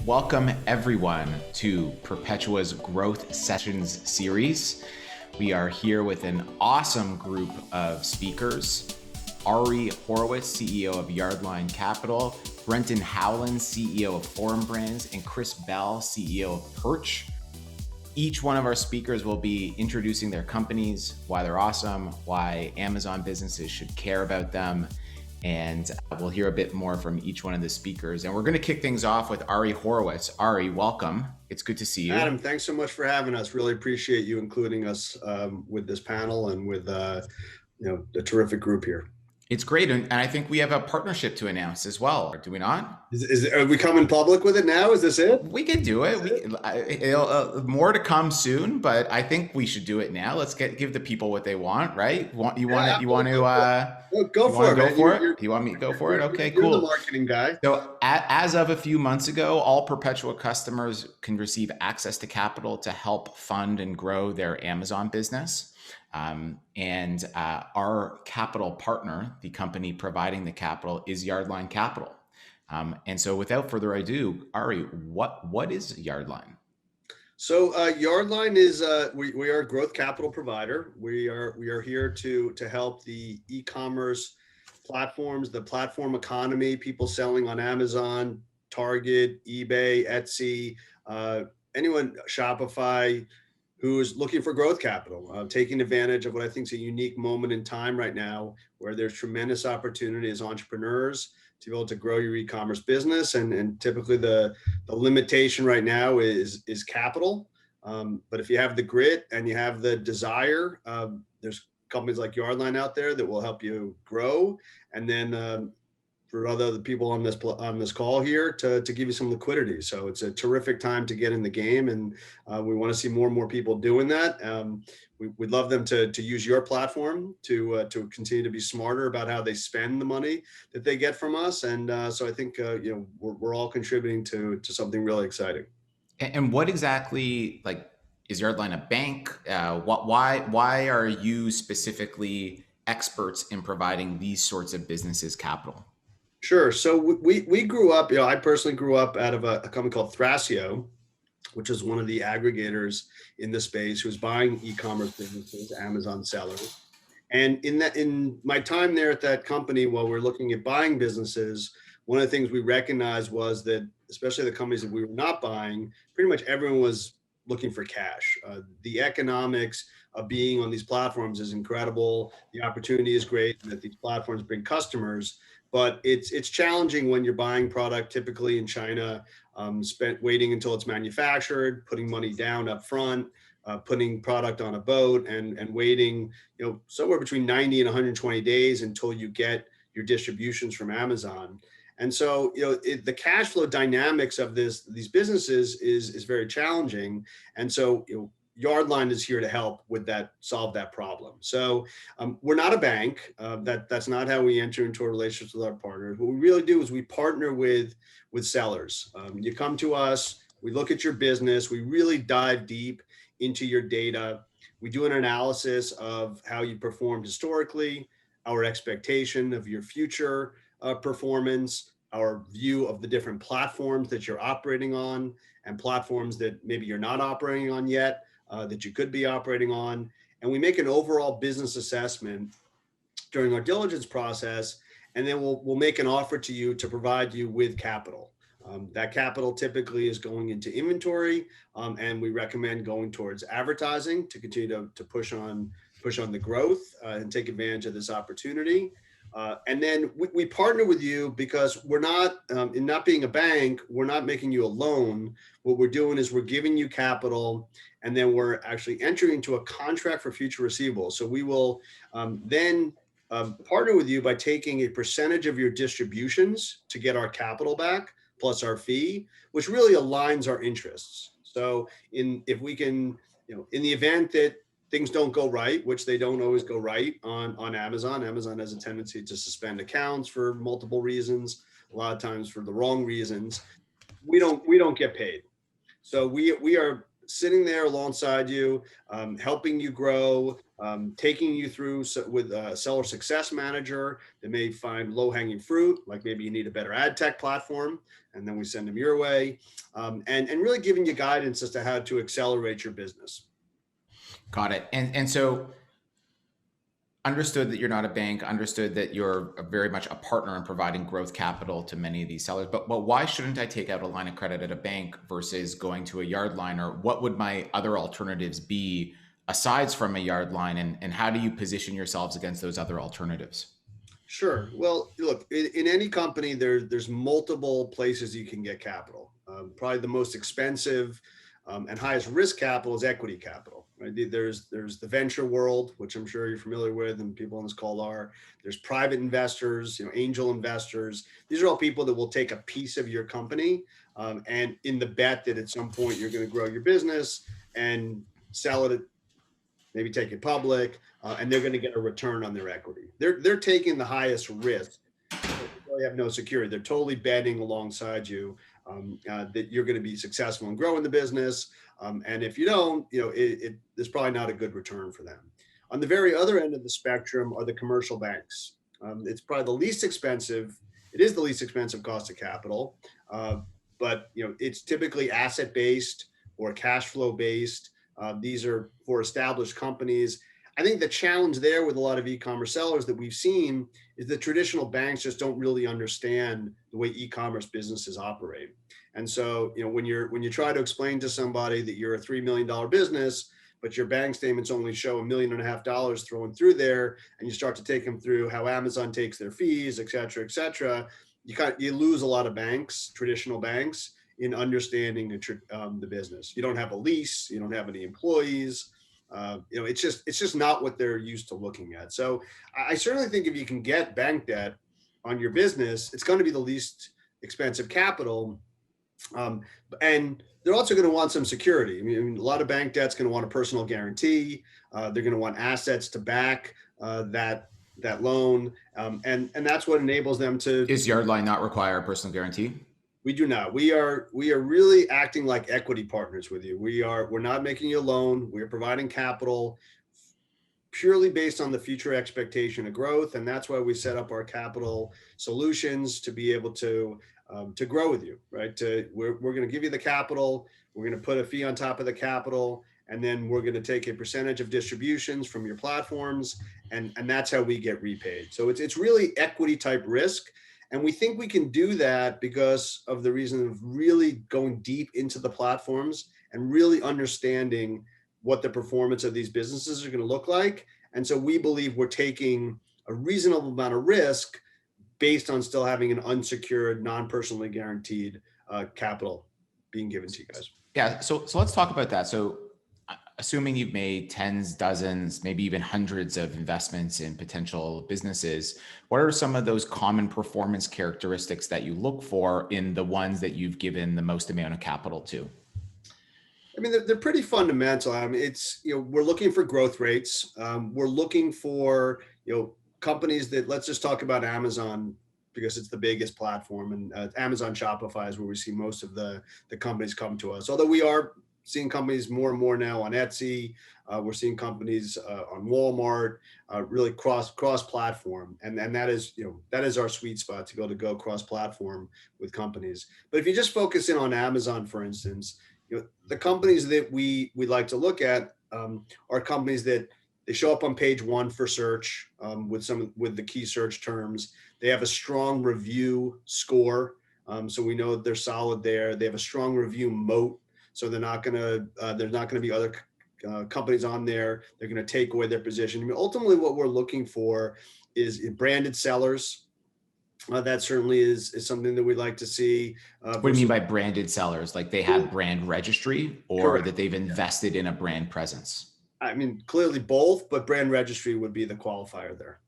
Welcome everyone to Perpetua's Growth Sessions series. We are here with an awesome group of speakers. Ari Horowitz, CEO of Yardline Capital, Brenton Howland, CEO of Forum Brands, and Chris Bell, CEO of Perch. Each one of our speakers will be introducing their companies, why they're awesome, why Amazon businesses should care about them, and we'll hear a bit more from each one of the speakers. And we're going to kick things off with Ari Horowitz. Ari, welcome. It's good to see you. Adam, thanks so much for having us. Really appreciate you including us with this panel and with a terrific group here. It's great, and I think we have a partnership to announce as well. Do we not? Are we coming public with it now? Is this it? We can do it. More to come soon, but I think we should do it now. Let's give the people what they want, right? Go for it. You want me to go for it? Okay, you're cool. The marketing guy. So as of a few months ago, all Perpetua customers can receive access to capital to help fund and grow their Amazon business. And our capital partner, the company providing the capital, is Yardline Capital. And so without further ado, Ari, what is Yardline? So Yardline is, we are a growth capital provider. We are here to help the e-commerce platforms, the platform economy, people selling on Amazon, Target, eBay, Etsy, anyone, Shopify, who is looking for growth capital, taking advantage of what I think is a unique moment in time right now, where there's tremendous opportunity as entrepreneurs to be able to grow your e-commerce business. And typically the limitation right now is capital. But if you have the grit and you have the desire, there's companies like Yardline out there that will help you grow. And then for other people on this call here to give you some liquidity. So it's a terrific time to get in the game, and we want to see more and more people doing that. We'd love them to use your platform to continue to be smarter about how they spend the money that they get from us. And so I think we're all contributing to something really exciting. And what exactly, is Yardline a bank? Why are you specifically experts in providing these sorts of businesses capital? Sure. So we grew up, I personally grew up out of a company called Thrasio, which is one of the aggregators in the space who's buying e-commerce businesses, Amazon sellers. And in my time there at that company, while we're looking at buying businesses, one of the things we recognized was that, especially the companies that we were not buying, pretty much everyone was looking for cash. The economics of being on these platforms is incredible. The opportunity is great that these platforms bring customers. But it's challenging when you're buying product typically in China, waiting until it's manufactured, putting money down up front, putting product on a boat and waiting, somewhere between 90 and 120 days until you get your distributions from Amazon. And so, the cash flow dynamics of these businesses is very challenging. And so, Yardline is here to help with that, solve that problem. So we're not a bank. That's not how we enter into a relationship with our partners. What we really do is we partner with sellers. You come to us, we look at your business, we really dive deep into your data. We do an analysis of how you performed historically, our expectation of your future performance, our view of the different platforms that you're operating on, and platforms that maybe you're not operating on yet, that you could be operating on. And we make an overall business assessment during our diligence process, and then we'll make an offer to you to provide you with capital. That capital typically is going into inventory, and we recommend going towards advertising to continue to push on the growth and take advantage of this opportunity. And then we partner with you because we're not, in not being a bank, we're not making you a loan. What we're doing is we're giving you capital, and then we're actually entering into a contract for future receivables. So we will then partner with you by taking a percentage of your distributions to get our capital back, plus our fee, which really aligns our interests. So if we can, in the event that things don't go right, which they don't always go right on Amazon. Amazon has a tendency to suspend accounts for multiple reasons, a lot of times for the wrong reasons. We don't get paid. So we are sitting there alongside you, helping you grow, taking you through with a seller success manager that may find low-hanging fruit, like maybe you need a better ad tech platform, and then we send them your way, and really giving you guidance as to how to accelerate your business. Got it. And so understood that you're not a bank, understood that you're very much a partner in providing growth capital to many of these sellers, but why shouldn't I take out a line of credit at a bank versus going to a Yardline? Or what would my other alternatives be aside from a Yardline, and how do you position yourselves against those other alternatives? Sure. Well, look, in any company, there's multiple places you can get capital. Probably the most expensive and highest risk capital is equity capital. Right? There's the venture world, which I'm sure you're familiar with, and people on this call are. There's private investors, angel investors. These are all people that will take a piece of your company, and in the bet that at some point you're going to grow your business and sell it, maybe take it public, and they're going to get a return on their equity. They're taking the highest risk. They really have no security. They're totally betting alongside you that you're going to be successful and grow in the business. And if you don't, there's probably not a good return for them. On the very other end of the spectrum are the commercial banks. It's probably the least expensive. It is the least expensive cost of capital, but it's typically asset-based or cash flow based. These are for established companies. I think the challenge there with a lot of e-commerce sellers that we've seen is that traditional banks just don't really understand the way e-commerce businesses operate. And so, when you try to explain to somebody that you're a $3 million business, but your bank statements only show $1.5 million thrown through there, and you start to take them through how Amazon takes their fees, et cetera, you lose a lot of banks, traditional banks, in understanding the business. You don't have a lease, you don't have any employees. It's just not what they're used to looking at. So I certainly think if you can get bank debt on your business, it's going to be the least expensive capital. And they're also going to want some security. I mean, a lot of bank debt's going to want a personal guarantee. They're going to want assets to back that loan. And that's what enables them to. Is Yardline not require a personal guarantee? We do not. We are really acting like equity partners with you. We're not making you a loan. We're providing capital purely based on the future expectation of growth. And that's why we set up our capital solutions to be able to grow with you, right? We're going to give you the capital. We're going to put a fee on top of the capital. And then we're going to take a percentage of distributions from your platforms. And that's how we get repaid. So it's really equity type risk. And we think we can do that because of the reason of really going deep into the platforms and really understanding what the performance of these businesses are going to look like. And so we believe we're taking a reasonable amount of risk based on still having an unsecured, non-personally guaranteed capital being given to you guys. Yeah. So let's talk about that. So assuming you've made tens, dozens, maybe even hundreds of investments in potential businesses, what are some of those common performance characteristics that you look for in the ones that you've given the most amount of capital to? I mean, they're pretty fundamental. I mean, it's, we're looking for growth rates. We're looking for, companies that, let's just talk about Amazon because it's the biggest platform, and Amazon Shopify is where we see most of the companies come to us. Although we are seeing companies more and more now on Etsy. We're seeing companies on Walmart, really cross-platform, and that is our sweet spot, to be able to go cross-platform with companies. But if you just focus in on Amazon, for instance, the companies that we like to look at are companies that they show up on page one for search with the key search terms. They have a strong review score, so we know they're solid there. They have a strong review moat. So there's not going to be other companies on there. They're going to take away their position. I mean, ultimately, what we're looking for is branded sellers. That certainly is something that we'd like to see. What do you mean by branded sellers? Like they have brand registry, or Correct. that they've invested in a brand presence? I mean, clearly both, but brand registry would be the qualifier there.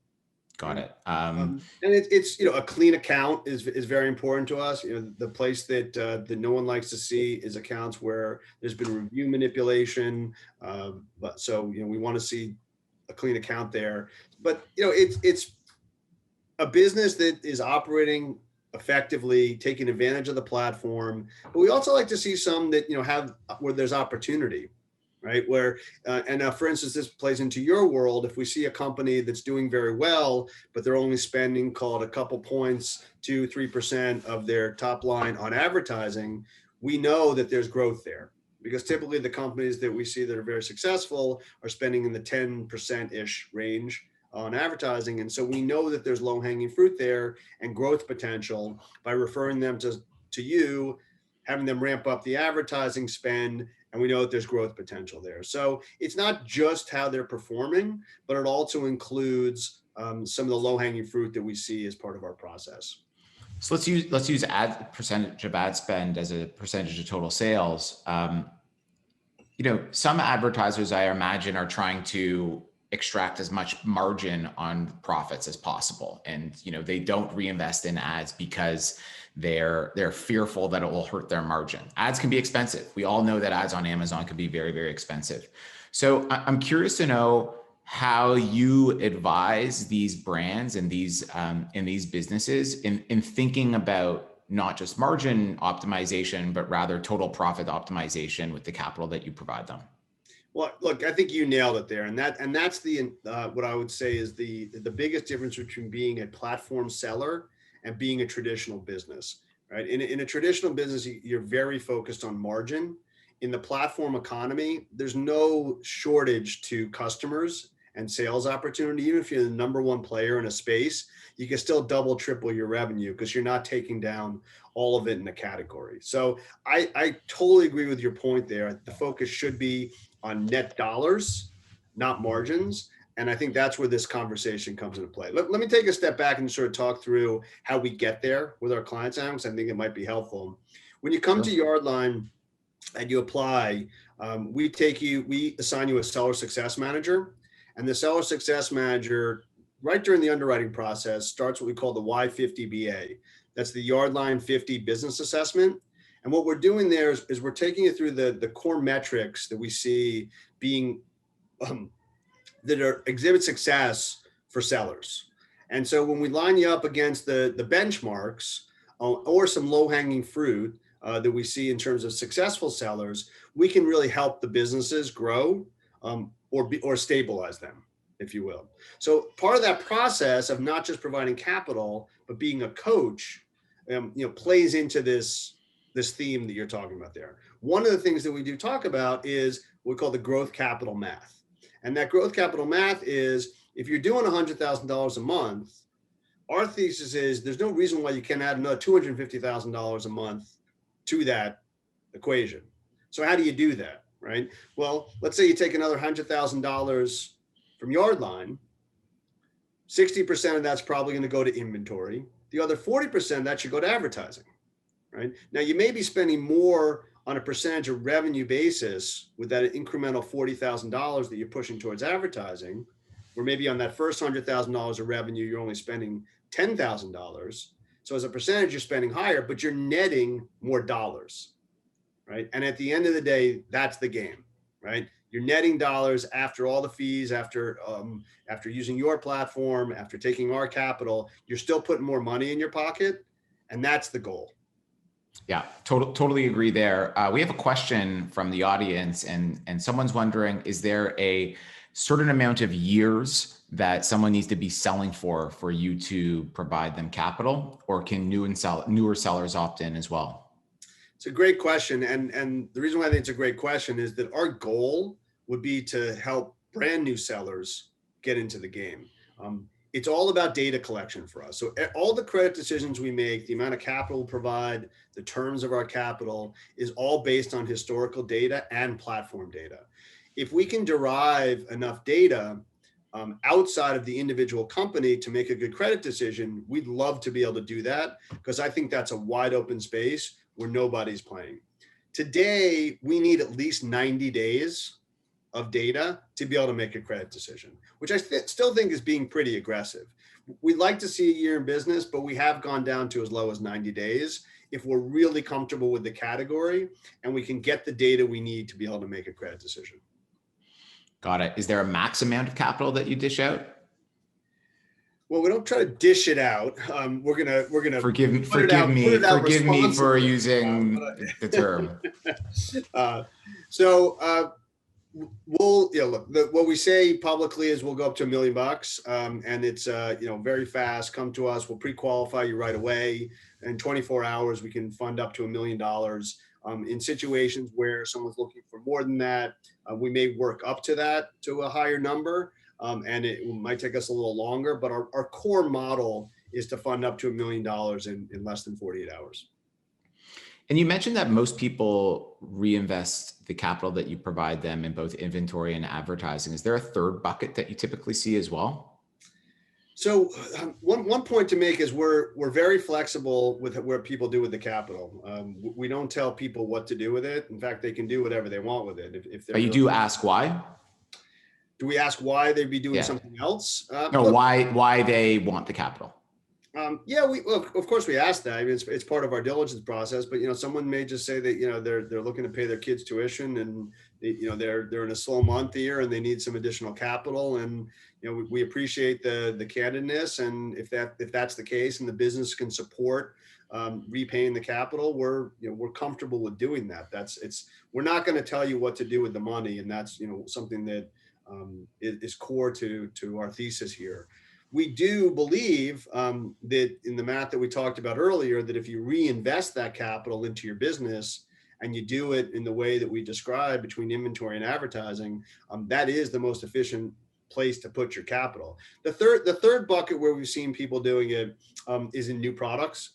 Got it. And it's a clean account is very important to us. The place that no one likes to see is accounts where there's been review manipulation. But we want to see a clean account there. But it's a business that is operating effectively, taking advantage of the platform. But we also like to see some that, have where there's opportunity, right? Where, for instance, this plays into your world. If we see a company that's doing very well, but they're only spending, call it a couple points, 2-3% of their top line on advertising, we know that there's growth there. Because typically the companies that we see that are very successful are spending in the 10%-ish range on advertising. And so we know that there's low-hanging fruit there and growth potential by referring them to you, having them ramp up the advertising spend, and we know that there's growth potential there. So it's not just how they're performing, but it also includes some of the low-hanging fruit that we see as part of our process. So let's use percentage of ad spend as a percentage of total sales. Some advertisers, I imagine, are trying to extract as much margin on profits as possible, and they don't reinvest in ads because they're fearful that it will hurt their margin. Ads can be expensive. We all know that ads on Amazon can be very, very expensive. So I'm curious to know how you advise these brands and these businesses in thinking about not just margin optimization, but rather total profit optimization with the capital that you provide them. Well, look, I think you nailed it there, and that's the what I would say is the biggest difference between being a platform seller and being a traditional business, right? In a traditional business, you're very focused on margin. In the platform economy, there's no shortage to customers and sales opportunity. Even if you're the number one player in a space, you can still double, triple your revenue because you're not taking down all of it in a category. So I totally agree with your point there. The focus should be on net dollars, not margins. And I think that's where this conversation comes into play. Let me take a step back and sort of talk through how we get there with our clients, because I think it might be helpful. When you come to Yardline and you apply, we assign you a seller success manager. And the seller success manager, right during the underwriting process, starts what we call the Y50BA. That's the Yardline 50 business assessment. And what we're doing there is we're taking you through the core metrics that we see being that are exhibit success for sellers. And so when we line you up against the benchmarks or some low-hanging fruit that we see in terms of successful sellers, we can really help the businesses grow or stabilize them, if you will. So part of that process of not just providing capital, but being a coach, plays into this theme that you're talking about there. One of the things that we do talk about is what we call the growth capital math. And that growth capital math is, if you're doing $100,000 a month, our thesis is there's no reason why you can't add another $250,000 a month to that equation. So how do you do that, right? Well, let's say you take another $100,000 from Yardline. 60% of that's probably going to go to inventory. The other 40% that should go to advertising, right? Now you may be spending more on a percentage of revenue basis with that incremental $40,000 that you're pushing towards advertising, where maybe on that first $100,000 of revenue, you're only spending $10,000. So as a percentage, you're spending higher, but you're netting more dollars, right? And at the end of the day, that's the game, right? You're netting dollars after all the fees, after using your platform, after taking our capital, you're still putting more money in your pocket, and that's the goal. Yeah, totally agree there. We have a question from the audience, and someone's wondering, is there a certain amount of years that someone needs to be selling for you to provide them capital, or can newer sellers opt in as well? It's a great question. And the reason why I think it's a great question is that our goal would be to help brand new sellers get into the game. It's all about data collection for us. So all the credit decisions we make, the amount of capital we provide, the terms of our capital is all based on historical data and platform data. If we can derive enough data outside of the individual company to make a good credit decision, we'd love to be able to do that, because I think that's a wide open space where nobody's playing. Today, we need at least 90 days of data to be able to make a credit decision, which I still think is being pretty aggressive. We'd like to see a year in business, but we have gone down to as low as 90 days if we're really comfortable with the category and we can get the data we need to be able to make a credit decision. Got it. Is there a max amount of capital that you dish out? Well, we don't try to dish it out. We're gonna Forgive me for responsibly. using the term. Uh, so we'll, look, what we say publicly is we'll go up to $1 million, and it's very fast. Come to us, we'll pre-qualify you right away. In 24 hours, we can fund up to $1 million. In situations where someone's looking for more than that, we may work up to that, to a higher number. And it might take us a little longer, but our core model is to fund up to $1 million in less than 48 hours. And you mentioned that most people reinvest the capital that you provide them in both inventory and advertising. Is there a third bucket that you typically see as well? So one point to make is we're very flexible with what people do with the capital. We don't tell people what to do with it. In fact, they can do whatever they want with it. But you do ask why? Do we ask why they'd be doing something else? No, why they want the capital? Of course we ask that. I mean, it's part of our diligence process. But someone may just say that they're looking to pay their kids' tuition, and they're in a slow month here, and they need some additional capital. And we appreciate the candidness, and if that's the case, and the business can support repaying the capital, we're comfortable with doing that. We're not going to tell you what to do with the money, and that's something that is core to our thesis here. We do believe that in the math that we talked about earlier, that if you reinvest that capital into your business and you do it in the way that we described between inventory and advertising, that is the most efficient place to put your capital. The third bucket where we've seen people doing it is in new products.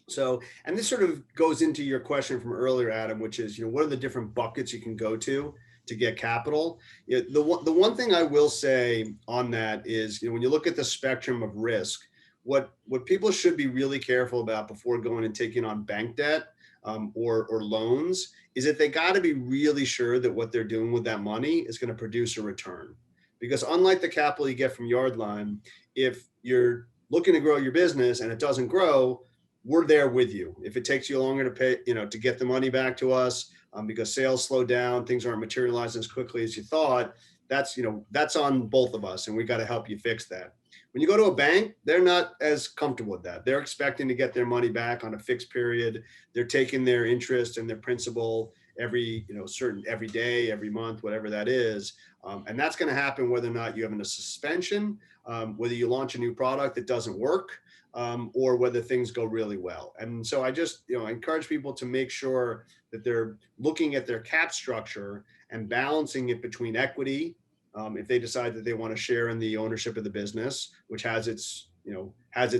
So, and this sort of goes into your question from earlier, Adam, which is, what are the different buckets you can go to get capital? The one thing I will say on that is, when you look at the spectrum of risk, what people should be really careful about before going and taking on bank debt or loans is that they got to be really sure that what they're doing with that money is going to produce a return. Because unlike the capital you get from Yardline, if you're looking to grow your business and it doesn't grow, we're there with you. If it takes you longer to pay, to get the money back to us, because sales slow down, things aren't materializing as quickly as you thought, that's on both of us, and we got to help you fix that. When you go to a bank, they're not as comfortable with that. They're expecting to get their money back on a fixed period. They're taking their interest and their principal every day, every month, whatever that is. And that's going to happen whether or not you have a suspension, whether you launch a new product that doesn't work, or whether things go really well. And so I just, I encourage people to make sure that they're looking at their cap structure and balancing it between equity, if they decide that they want to share in the ownership of the business, which has its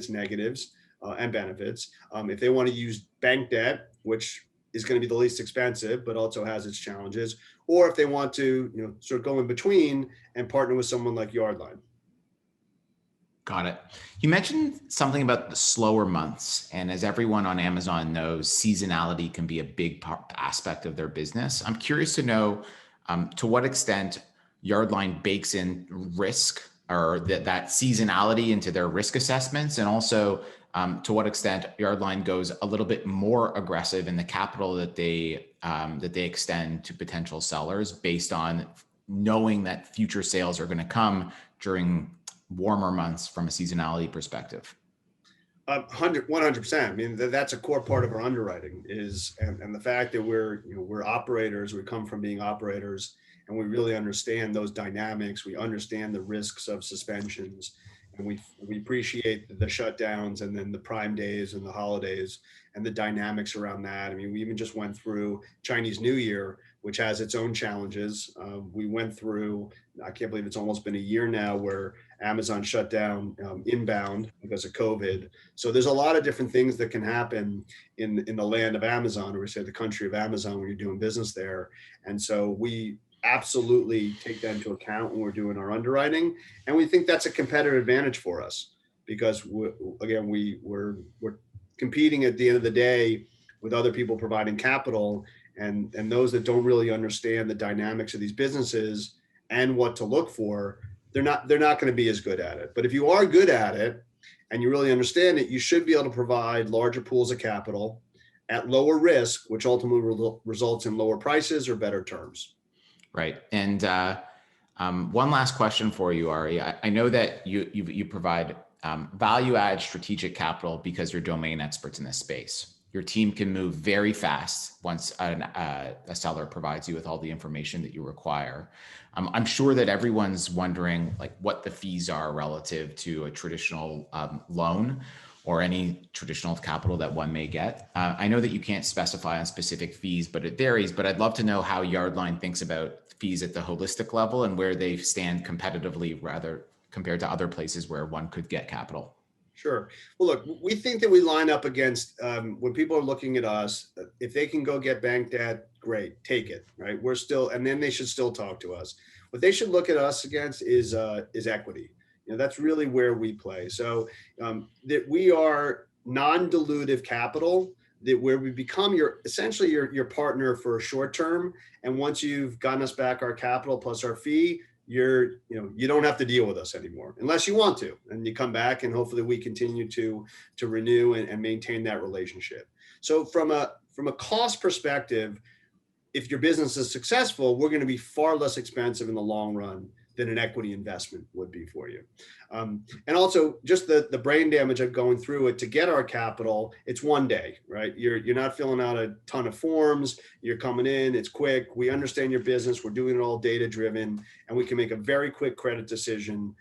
negatives and benefits. If they want to use bank debt, which is going to be the least expensive, but also has its challenges, or if they want to, sort of go in between and partner with someone like Yardline. Got it. You mentioned something about the slower months. And as everyone on Amazon knows, seasonality can be a big aspect of their business. I'm curious to know to what extent Yardline bakes in risk or that seasonality into their risk assessments, and also to what extent Yardline goes a little bit more aggressive in the capital that they extend to potential sellers based on knowing that future sales are going to come during warmer months from a seasonality perspective. 100%. I mean, that's a core part of our underwriting and the fact that we're operators. We come from being operators, and we really understand those dynamics. We understand the risks of suspensions, and we appreciate the shutdowns and then the Prime days and the holidays and the dynamics around that. I mean, we even just went through Chinese New Year, which has its own challenges. We went through, I can't believe it's almost been a year now, where Amazon shut down inbound because of COVID. So there's a lot of different things that can happen in the land of Amazon, or we say the country of Amazon, when you're doing business there. And so we absolutely take that into account when we're doing our underwriting. And we think that's a competitive advantage for us, because we're competing at the end of the day with other people providing capital, and those that don't really understand the dynamics of these businesses and what to look for, they're not going to be as good at it. But if you are good at it and you really understand it, you should be able to provide larger pools of capital at lower risk, which ultimately results in lower prices or better terms. Right. And One last question for you, Ari. I know that you provide value-add strategic capital because you're domain experts in this space. Your team can move very fast once a seller provides you with all the information that you require. I'm sure that everyone's wondering like what the fees are relative to a traditional loan or any traditional capital that one may get. I know that you can't specify on specific fees, but it varies. But I'd love to know how Yardline thinks about fees at the holistic level and where they stand competitively rather compared to other places where one could get capital. Sure. Well, look, we think that we line up against when people are looking at us, if they can go get bank debt, great, take it, right? We're still, and then they should still talk to us. What they should look at us against is equity. That's really where we play. So that we are non-dilutive capital, that where we become essentially your partner for a short term. And once you've gotten us back our capital plus our fee, you don't have to deal with us anymore unless you want to, and you come back and hopefully we continue to renew and maintain that relationship. So from a cost perspective, if your business is successful, we're going to be far less expensive in the long run than an equity investment would be for you. And also just the brain damage of going through it to get our capital, it's one day, right? You're not filling out a ton of forms, you're coming in, it's quick, we understand your business, we're doing it all data driven, and we can make a very quick credit decision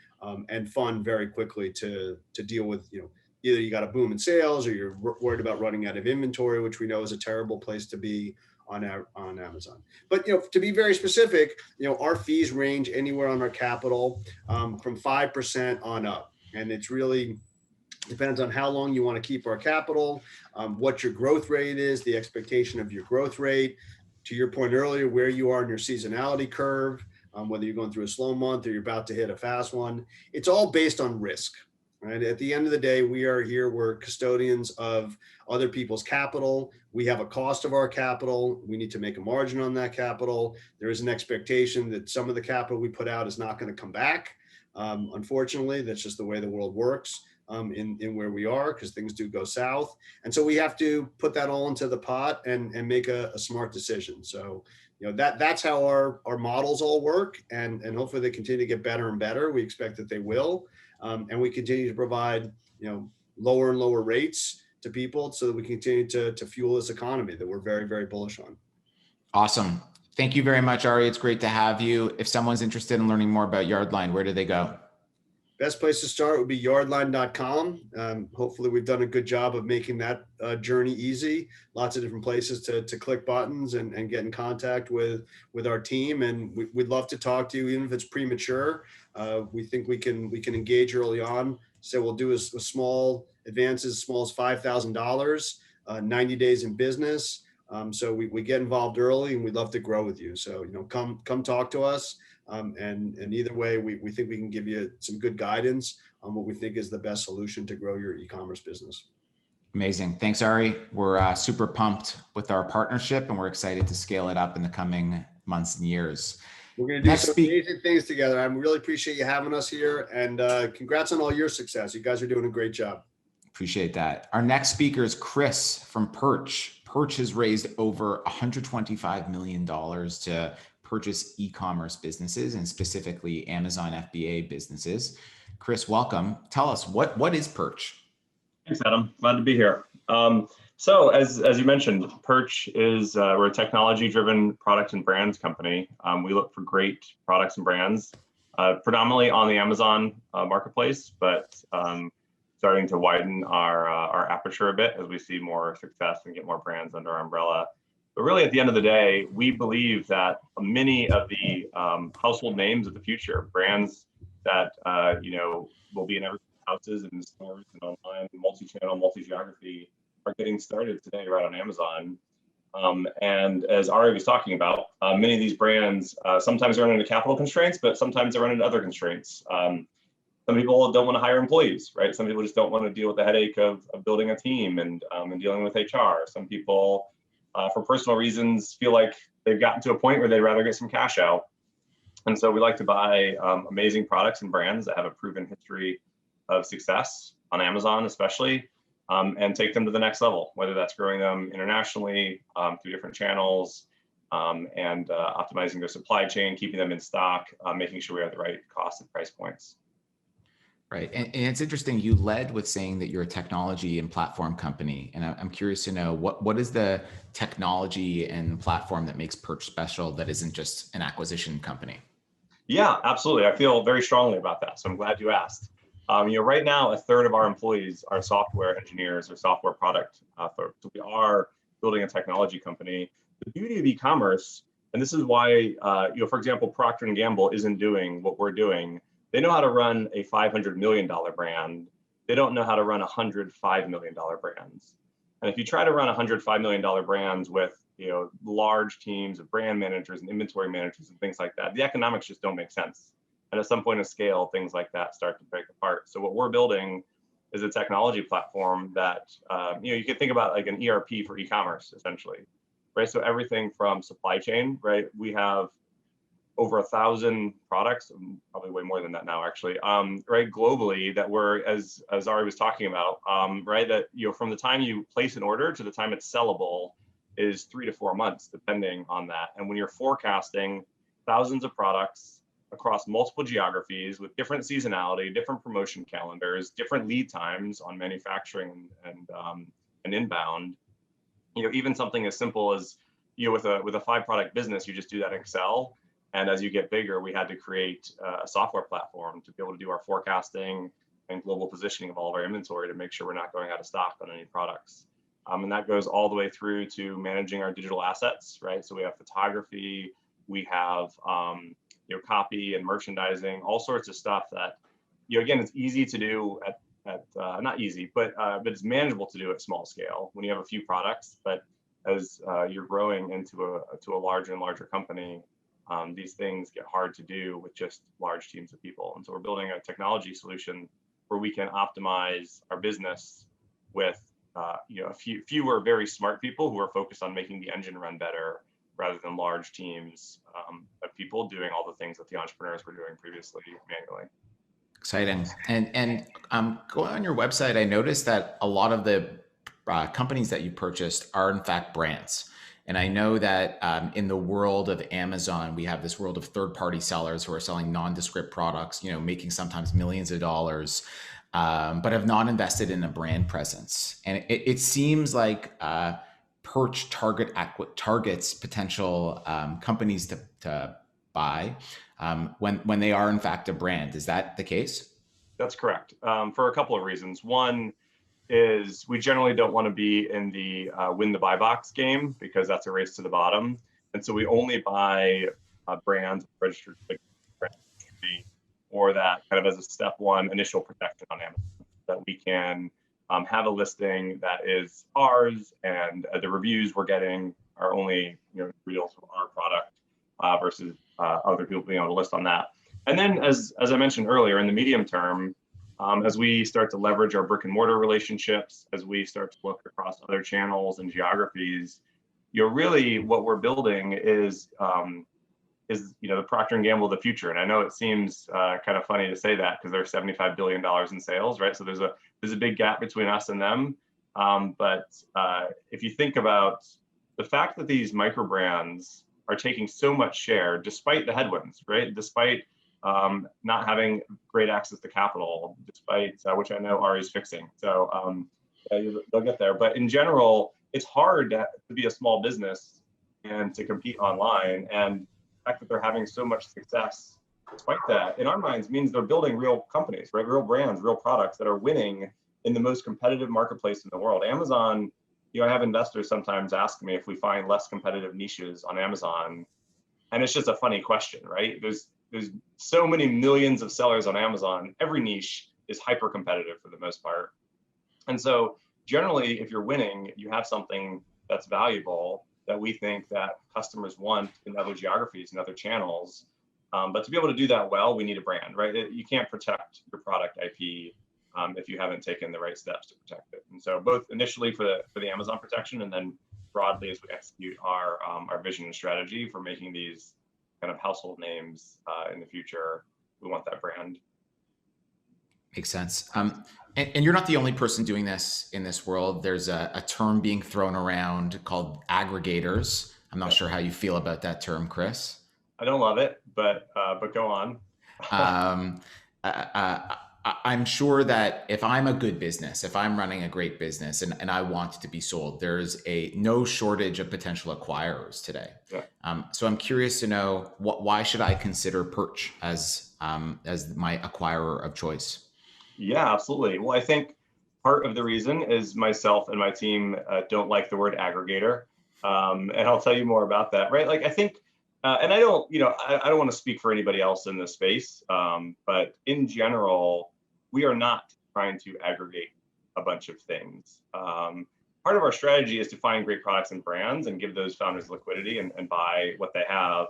and fund very quickly to deal with, either you got a boom in sales or you're worried about running out of inventory, which we know is a terrible place to be on Amazon. But to be very specific, our fees range anywhere on our capital from 5% on up, and it's really depends on how long you want to keep our capital, what your growth rate is, the expectation of your growth rate. To your point earlier, where you are in your seasonality curve, whether you're going through a slow month or you're about to hit a fast one, it's all based on risk. Right. At the end of the day, we're custodians of other people's capital. We have a cost of our capital. We need to make a margin on that capital. There is an expectation that some of the capital we put out is not going to come back. Unfortunately, that's just the way the world works in where we are, because things do go south. And so we have to put that all into the pot and make a smart decision. So, that's how our models all work. And hopefully they continue to get better and better. We expect that they will. And we continue to provide, lower and lower rates to people so that we continue to fuel this economy that we're very, very bullish on. Awesome. Thank you very much, Ari. It's great to have you. If someone's interested in learning more about Yardline, where do they go? Best place to start would be yardline.com. Hopefully we've done a good job of making that journey easy. Lots of different places to click buttons and get in contact with our team. And we'd love to talk to you, even if it's premature. We think we can engage early on. So we'll do a small advances, as small as $5,000, 90 days in business. So we get involved early, and we'd love to grow with you. So, come talk to us. And either way, we think we can give you some good guidance on what we think is the best solution to grow your e-commerce business. Amazing. Thanks, Ari. We're super pumped with our partnership, and we're excited to scale it up in the coming months and years. We're going to do some amazing things together. I really appreciate you having us here, and congrats on all your success. You guys are doing a great job. Appreciate that. Our next speaker is Chris from Perch. Perch has raised over $125 million to purchase e-commerce businesses, and specifically Amazon FBA businesses. Chris, welcome. Tell us, what is Perch? Thanks, Adam. Glad to be here. So as you mentioned, Perch is we're a technology-driven product and brands company. We look for great products and brands, predominantly on the Amazon marketplace, but starting to widen our aperture a bit as we see more success and get more brands under our umbrella. But really, at the end of the day, we believe that many of the household names of the future, brands that will be in everyone's houses and stores and online, multi-channel, multi-geography, are getting started today right on Amazon. And as Ari was talking about, many of these brands sometimes run into capital constraints, but sometimes they run into other constraints. Some people don't want to hire employees, right? Some people just don't want to deal with the headache of building a team and dealing with HR. Some people, for personal reasons, feel like they've gotten to a point where they'd rather get some cash out. And so we like to buy amazing products and brands that have a proven history of success on Amazon, especially, and take them to the next level, whether that's growing them internationally through different channels, and optimizing their supply chain, keeping them in stock, making sure we have the right cost and price points. Right. And it's interesting, you led with saying that you're a technology and platform company. And I'm curious to know what is the technology and platform that makes Perch special that isn't just an acquisition company? Yeah, absolutely. I feel very strongly about that. So I'm glad you asked. Right now, a third of our employees are software engineers or software product folks. So we are building a technology company. The beauty of e-commerce, and this is why, for example, Procter & Gamble isn't doing what we're doing. They know how to run a $500 million brand. They don't know how to run $105 million brands. And if you try to run $105 million brands with large teams of brand managers and inventory managers and things like that, the economics just don't make sense. And at some point of scale, things like that start to break apart. So what we're building is a technology platform that you can think about like an ERP for e-commerce, essentially, right? So everything from supply chain, right? We have over 1,000 products, probably way more than that now, actually, right, globally, that we're, as Ari was talking about, right, that from the time you place an order to the time it's sellable is 3 to 4 months, depending on that. And when you're forecasting thousands of products across multiple geographies with different seasonality, different promotion calendars, different lead times on manufacturing and inbound, even something as simple as with a 5-product business, you just do that in Excel. And as you get bigger, we had to create a software platform to be able to do our forecasting and global positioning of all of our inventory to make sure we're not going out of stock on any products. And that goes all the way through to managing our digital assets, right? So we have photography, we have copy and merchandising, all sorts of stuff that, again, it's easy to do at not easy, but it's manageable to do at small scale when you have a few products. But as you're growing into a larger and larger company, these things get hard to do with just large teams of people. And so we're building a technology solution where we can optimize our business with fewer very smart people who are focused on making the engine run better rather than large teams of people doing all the things that the entrepreneurs were doing previously manually. Exciting. And going on your website, I noticed that a lot of the companies that you purchased are in fact brands. And I know that in the world of Amazon, we have this world of third-party sellers who are selling nondescript products, making sometimes millions of dollars, but have not invested in a brand presence. And it seems like Perch targets potential companies to buy when they are in fact a brand. Is that the case? That's correct, for a couple of reasons. One is we generally don't want to be in the win the buy box game because that's a race to the bottom. And so we only buy brands registered or that kind of as a step one initial protection on Amazon, that we can have a listing that is ours and the reviews we're getting are only real to our product versus other people being able to list on that. And then as I mentioned earlier, in the medium term, as we start to leverage our brick and mortar relationships, as we start to look across other channels and geographies, really what we're building is the Procter & Gamble of the future. And I know it seems kind of funny to say that because they're $75 billion in sales, right? So there's a big gap between us and them. But if you think about the fact that these micro brands are taking so much share despite the headwinds, right? Despite not having great access to capital, despite which I know Ari is fixing. So they'll get there. But in general, it's hard to be a small business and to compete online. And the fact that they're having so much success despite that, in our minds, means they're building real companies, right? Real brands, real products that are winning in the most competitive marketplace in the world. Amazon, I have investors sometimes ask me if we find less competitive niches on Amazon. And it's just a funny question, right? There's so many millions of sellers on Amazon. Every niche is hyper competitive for the most part. And so generally, if you're winning, you have something that's valuable that we think that customers want in other geographies and other channels. But to be able to do that well, we need a brand, right? You can't protect your product IP if you haven't taken the right steps to protect it. And so both initially for the Amazon protection and then broadly as we execute our vision and strategy for making these kind of household names in the future, we want that brand. Makes sense. And you're not the only person doing this in this world. There's a term being thrown around called aggregators. I'm not sure how you feel about that term, Chris. I don't love it, but go on. Um, I'm sure that if I'm a good business, if I'm running a great business and I want it to be sold, there's no shortage of potential acquirers today. Yeah. So I'm curious to know why should I consider Perch as my acquirer of choice? Yeah, absolutely. Well, I think part of the reason is myself and my team don't like the word aggregator. And I'll tell you more about that, right? Like, I think, and I don't, I don't want to speak for anybody else in this space, but in general, we are not trying to aggregate a bunch of things. Part of our strategy is to find great products and brands and give those founders liquidity and buy what they have.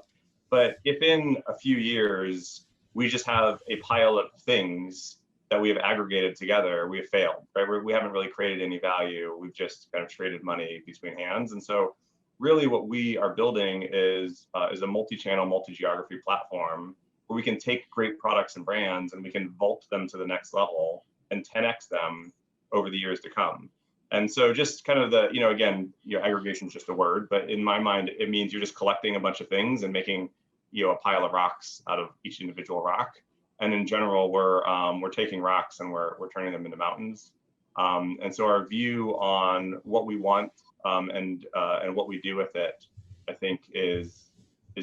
But if in a few years, we just have a pile of things that we have aggregated together, we have failed, right? We haven't really created any value. We've just kind of traded money between hands. And so really what we are building is a multi-channel, multi-geography platform where we can take great products and brands and we can vault them to the next level and 10x them over the years to come. And so just kind of again, aggregation is just a word, but in my mind, it means you're just collecting a bunch of things and making, a pile of rocks out of each individual rock. And in general, we're taking rocks and we're turning them into mountains. And so our view on what we want and what we do with it, I think is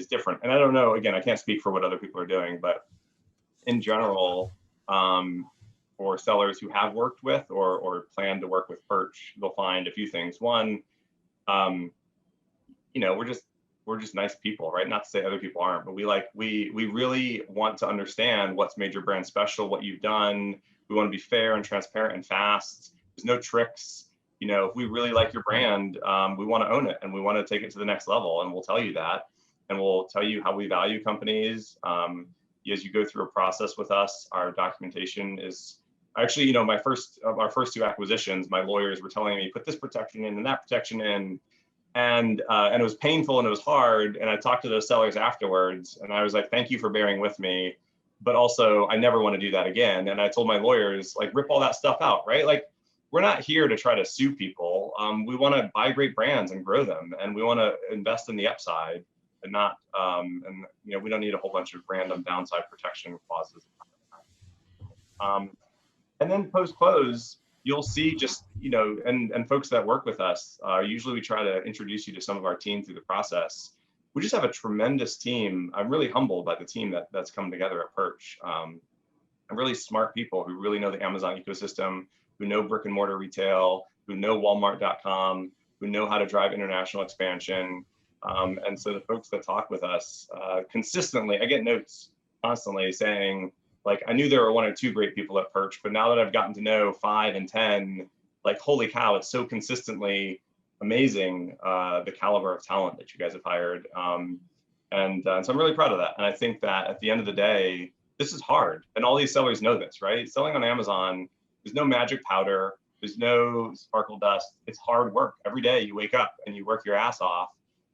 different. And I don't know, again, I can't speak for what other people are doing, but in general, for sellers who have worked with or plan to work with Perch, they'll find a few things. One, we're just nice people, right? Not to say other people aren't, but we really want to understand what's made your brand special, what you've done. We want to be fair and transparent and fast. There's no tricks. If we really like your brand, we want to own it and we want to take it to the next level. And we'll tell you that. And we'll tell you how we value companies. As you go through a process with us, our documentation is actually, our first two acquisitions, my lawyers were telling me, put this protection in and that protection in. And it was painful and it was hard. And I talked to those sellers afterwards and I was like, thank you for bearing with me. But also I never want to do that again. And I told my lawyers, rip all that stuff out, right? We're not here to try to sue people. We want to buy great brands and grow them. And we want to invest in the upside and not, we don't need a whole bunch of random downside protection clauses. And then post-close, you'll see just, and folks that work with us, usually we try to introduce you to some of our team through the process. We just have a tremendous team. I'm really humbled by the team that's come together at Perch. And really smart people who really know the Amazon ecosystem, who know brick and mortar retail, who know Walmart.com, who know how to drive international expansion. And so the folks that talk with us consistently, I get notes constantly saying, I knew there were one or two great people at Perch, but now that I've gotten to know 5 and 10, holy cow, it's so consistently amazing, the caliber of talent that you guys have hired. And so I'm really proud of that. And I think that at the end of the day, this is hard. And all these sellers know this, right? Selling on Amazon, there's no magic powder. There's no sparkle dust. It's hard work. Every day you wake up and you work your ass off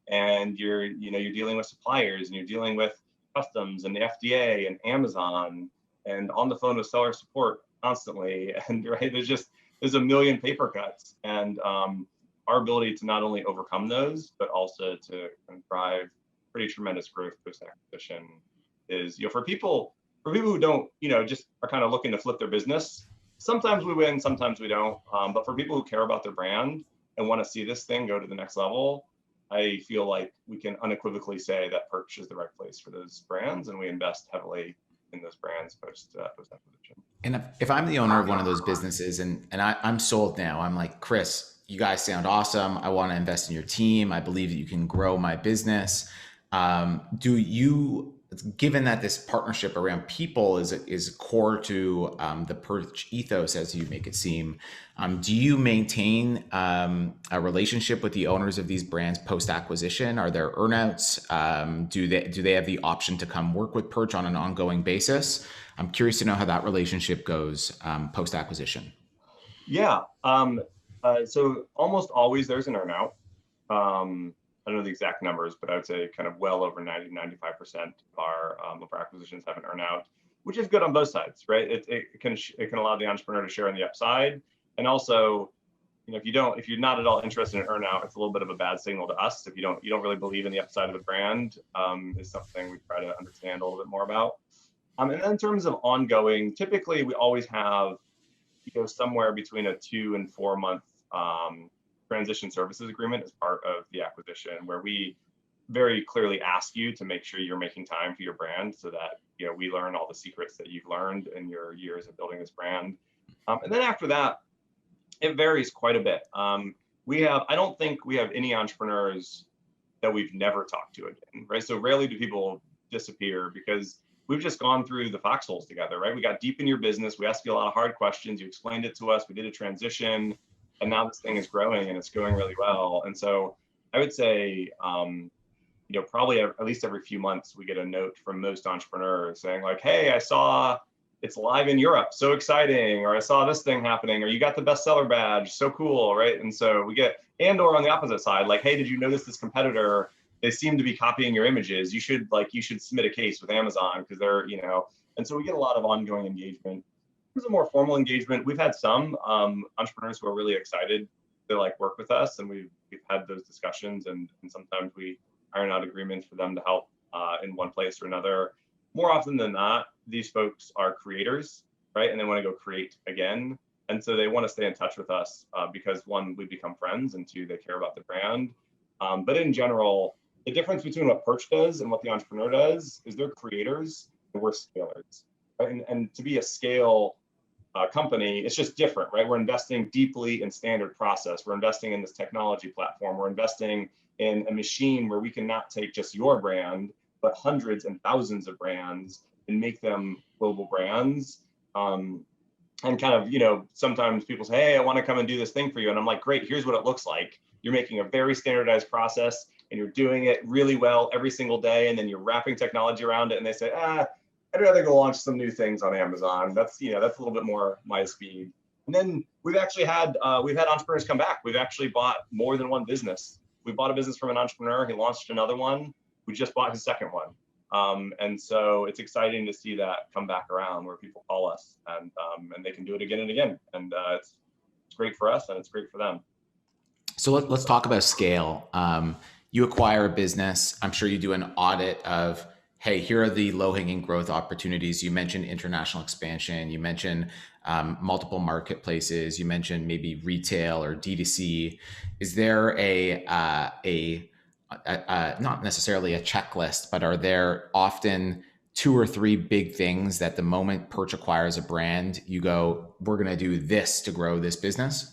and you're dealing with suppliers and you're dealing with customs and the FDA and Amazon and on the phone with seller support constantly. And right, there's a million paper cuts. And our ability to not only overcome those, but also to drive pretty tremendous growth post-acquisition is, for people who don't, just are kind of looking to flip their business, sometimes we win, sometimes we don't. But for people who care about their brand and want to see this thing go to the next level, I feel like we can unequivocally say that Perch is the right place for those brands, and we invest heavily in those brands post-acquisition. And if I'm the owner of one of those businesses and I'm sold now, I'm like, Chris, you guys sound awesome. I want to invest in your team. I believe that you can grow my business. Given that this partnership around people is core to the Perch ethos, as you make it seem, do you maintain a relationship with the owners of these brands post-acquisition? Are there earnouts? Do they have the option to come work with Perch on an ongoing basis? I'm curious to know how that relationship goes post-acquisition. Yeah. So almost always there's an earnout. I don't know the exact numbers, but I would say kind of well over 95% of our acquisitions have an earnout, which is good on both sides, right? It can allow the entrepreneur to share on the upside. And also, if you're not at all interested in earnout, it's a little bit of a bad signal to us. If you don't really believe in the upside of a brand, is something we try to understand a little bit more about. And then in terms of ongoing, typically we always have, somewhere between a 2 and 4 month transition services agreement as part of the acquisition, where we very clearly ask you to make sure you're making time for your brand so that, we learn all the secrets that you've learned in your years of building this brand. And then after that, it varies quite a bit. I don't think we have any entrepreneurs that we've never talked to again, right? So rarely do people disappear because we've just gone through the foxholes together, right? We got deep in your business. We asked you a lot of hard questions. You explained it to us. We did a transition, and now this thing is growing and it's going really well. And so I would say, probably at least every few months, we get a note from most entrepreneurs saying like, hey, I saw it's live in Europe, so exciting, or I saw this thing happening, or you got the bestseller badge, so cool, right? And so we get, or on the opposite side, like, hey, did you notice this competitor? They seem to be copying your images. You should submit a case with Amazon because they're, and so we get a lot of ongoing engagement. In terms of more formal engagement, we've had some entrepreneurs who are really excited to work with us, and we've had those discussions, and sometimes we iron out agreements for them to help in one place or another. More often than not, these folks are creators, right? And they want to go create again. And so they want to stay in touch with us because one, we become friends, and two, they care about the brand. But in general, the difference between what Perch does and what the entrepreneur does is they're creators and we're scalers. Right? And to be a scale company, it's just different, right? We're investing deeply in standard process. We're investing in this technology platform. We're investing in a machine where we can not take just your brand, but hundreds and thousands of brands and make them global brands. And kind of, sometimes people say, hey, I want to come and do this thing for you. And I'm like, great, here's what it looks like. You're making a very standardized process and you're doing it really well every single day. And then you're wrapping technology around it. And they say, I'd rather go launch some new things on Amazon. That's a little bit more my speed. And then we've actually had entrepreneurs come back. We've actually bought more than one business. We bought a business from an entrepreneur. He launched another one. We just bought his second one. And so it's exciting to see that come back around where people call us and they can do it again and again. And it's great for us and it's great for them. So let's talk about scale. You acquire a business. I'm sure you do an audit of, hey, here are the low-hanging growth opportunities. You mentioned international expansion. You mentioned multiple marketplaces. You mentioned maybe retail or D2C. Is there not necessarily a checklist, but are there often 2 or 3 big things that the moment Perch acquires a brand, you go, we're going to do this to grow this business?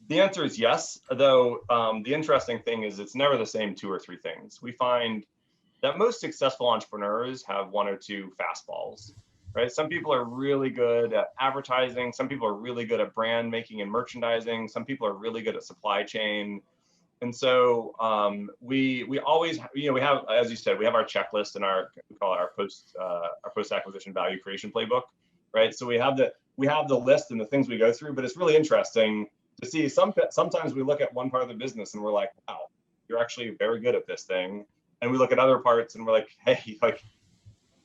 The answer is yes, though the interesting thing is it's never the same 2 or 3 things. We find that most successful entrepreneurs have 1 or 2 fastballs, right? Some people are really good at advertising. Some people are really good at brand making and merchandising. Some people are really good at supply chain. And so we always, we have, as you said, we have our checklist and we call it our post acquisition value creation playbook, right? So we have the list and the things we go through, but it's really interesting to see sometimes we look at one part of the business and we're like, wow, you're actually very good at this thing. And we look at other parts and we're like, hey,